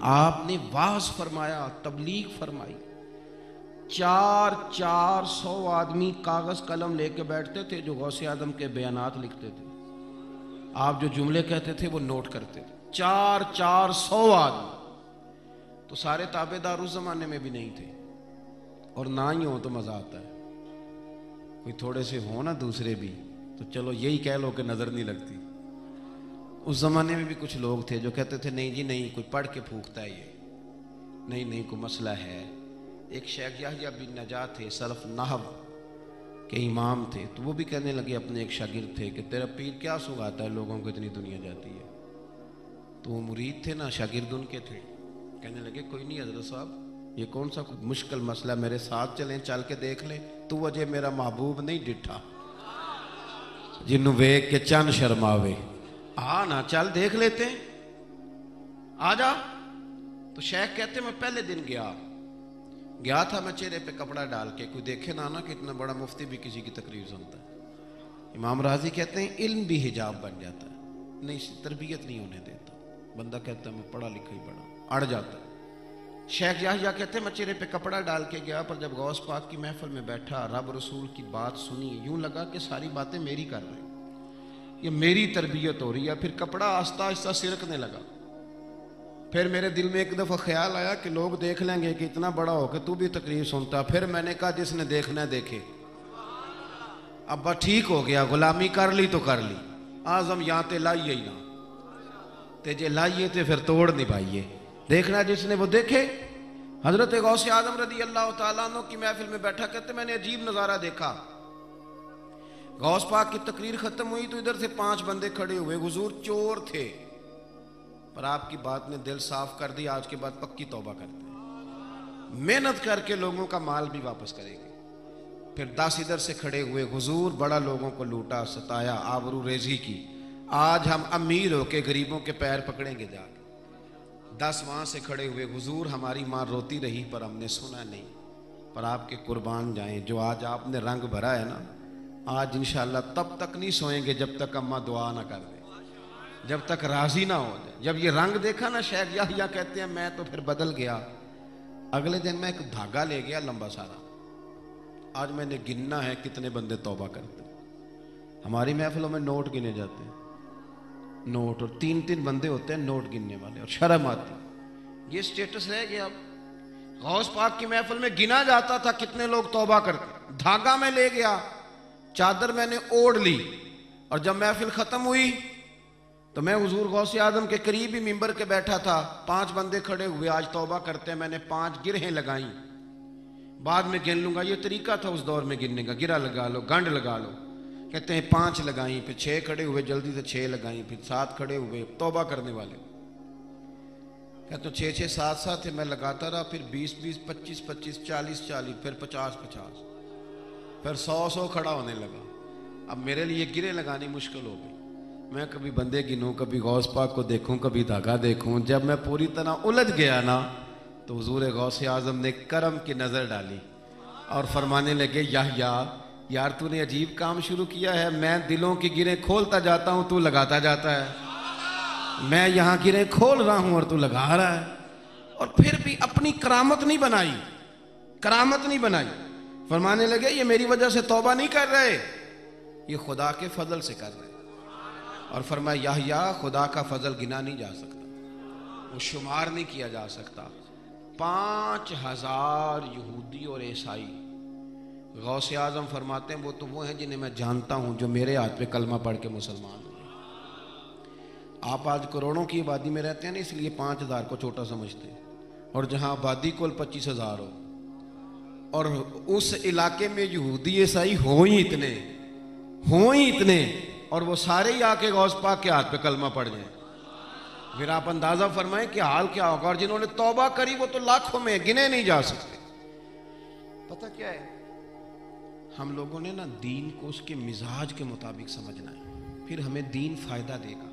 आपने वाज फरमाया, तबलीग फरमाई। 400 आदमी कागज कलम लेके बैठते थे जो गौसे आदम के बयानात लिखते थे। आप जो जुमले कहते थे वो नोट करते थे। 400 आदमी। तो सारे ताबेदार उस जमाने में भी नहीं थे, और ना ही हो तो मजा आता है। कोई थोड़े से हो ना दूसरे भी, तो चलो यही कह लो कि नजर नहीं लगती। उस जमाने में भी कुछ लोग थे जो कहते थे नहीं जी नहीं, कोई पढ़ के फूकता है ये, नहीं नहीं कोई मसला है। एक शेख याह्या बिन नजात थे, सलफ नहव के इमाम थे, तो वो भी कहने लगे अपने एक शागिर्द थे कि तेरा पीर क्या सुगाता है, लोगों को इतनी दुनिया जाती है। तो वो मुरीद थे ना, शागिर्द उनके थे। कहने लगे कोई नहीं हजरत साहब, ये कौन सा मुश्किल मसला, मेरे साथ चलें, चल के देख ले। तू वजह मेरा महबूब नहीं डिठा जिन्नू वेख के चन शर्मावे। आ ना चल देख लेते हैं, आ जा। तो शेख कहते मैं पहले दिन गया था मैं चेहरे पे कपड़ा डाल के, कोई देखे ना कितना बड़ा मुफ्ती भी किसी की तकरीर सुनता है। इमाम राजी कहते हैं इल्म भी हिजाब बन जाता है, नहीं तरबियत नहीं होने देता। बंदा कहता है मैं पढ़ा लिखा ही बड़ा, अड़ जाता है। शेख याह्या कहते हैं मैं चेहरे पे कपड़ा डाल के गया, पर जब गौस पाक की महफिल में बैठा, रब रसूल की बात सुनी, यूं लगा कि सारी बातें मेरी कर रहे हैं, ये मेरी तरबियत हो रही है। फिर कपड़ा आस्ता आस्ता सिरकने लगा। फिर मेरे दिल में एक दफ़ा ख्याल आया कि लोग देख लेंगे कि इतना बड़ा हो कि तू भी तकरीर सुनता। फिर मैंने कहा जिसने देखना है देखे। अब बस ठीक हो गया, गुलामी कर ली तो कर ली, आजम यहाँ ते लाइए ही ना, ते जे लाइए तो फिर तोड़ निभाइए। देखना जिसने वो देखे। हजरत गौसे आजम रदी अल्लाह तआला अन्हु की महफिल में बैठा, कहते मैंने अजीब नज़ारा देखा। गौस पाक की तकरीर खत्म हुई तो इधर से 5 बंदे खड़े हुए। हुजूर चोर थे, पर आपकी बात ने दिल साफ कर दिया, आज के बाद पक्की तौबा करते हैं, मेहनत करके लोगों का माल भी वापस करेंगे। फिर 10 इधर से खड़े हुए। हुजूर बड़ा लोगों को लूटा, सताया, आबरू रेजी की, आज हम अमीर होके गरीबों के पैर पकड़ेंगे जाके। 10 वहां से खड़े हुए। हुजूर हमारी माँ रोती रही पर हमने सुना नहीं, पर आपके कुर्बान जाएं, जो आज आपने रंग भरा है ना, आज इंशाअल्लाह तब तक नहीं सोएंगे जब तक अम्मा दुआ ना कर दे, जब तक राजी ना हो जाए। जब ये रंग देखा ना, शेख याह्या कहते हैं मैं तो फिर बदल गया। अगले दिन मैं एक धागा ले गया लंबा सारा। आज मैंने गिनना है कितने बंदे तौबा करते हैं। हमारी महफिलों में नोट गिने जाते हैं, नोट, और 3-3 बंदे होते हैं नोट गिनने वाले, और शर्म आती। ये स्टेटस रह गया। अब गौस पाक की महफिल में गिना जाता था कितने लोग तौबा करते। धागा मैं ले गया, चादर मैंने ओढ़ ली, और जब महफिल खत्म हुई तो मैं हुजूर गौसे आदम के करीब ही मिंबर के बैठा था। 5 बंदे खड़े हुए, आज तौबा करते हैं। मैंने 5 गिरहें लगाई, बाद में गिन लूंगा, ये तरीका था उस दौर में गिनने का, गिरा लगा लो, गंढ लगा लो। कहते हैं 5 लगाई, फिर 6 खड़े हुए, जल्दी से 6 लगाई, फिर 7 खड़े हुए तौबा करने वाले। कहते 6-6 7-7 थे, मैं लगाता रहा। फिर 20-20, 25-25, 40-40, फिर 50-50, फिर 100-100 खड़ा होने लगा। अब मेरे लिए गिरे लगानी मुश्किल हो गई। मैं कभी बंदे गिनूं, कभी गौस पाक को देखूं, कभी धागा देखूं। जब मैं पूरी तरह उलझ गया ना, तो हुजूर गौसे आजम ने करम की नजर डाली और फरमाने लगे याह्या, यार तूने अजीब काम शुरू किया है। मैं दिलों की गिरें खोलता जाता हूं, तू लगाता जाता है। मैं यहां गिरें खोल रहा हूं और तू लगा रहा है। और फिर भी अपनी करामत नहीं बनाई, करामत नहीं बनाई। फरमाने लगे ये मेरी वजह से तौबा नहीं कर रहे, ये खुदा के फजल से कर रहे। और फरमाया याह्या, खुदा का फजल गिना नहीं जा सकता, वो शुमार नहीं किया जा सकता। 5000 यहूदी और ईसाई। गौसे आजम फरमाते हैं वो हैं जिन्हें मैं जानता हूं, जो मेरे हाथ पे कलमा पढ़ के मुसलमान हुए। आप आज करोड़ों की आबादी में रहते हैं ना, इसलिए 5000 को छोटा समझते हैं। और जहां आबादी कुल 25,000 हो, और उस इलाके में यहूदी ईसाई हो ही इतने, और वो सारे ही आके गौस पाक के हाथ पे कलमा पड़ जाए, फिर आप अंदाजा फरमाएं कि हाल क्या होगा। और जिन्होंने तौबा करी वो तो लाखों में, गिने नहीं जा सकते। पता क्या है, हम लोगों ने ना दीन को उसके मिजाज के मुताबिक समझना है, फिर हमें दीन फायदा देगा।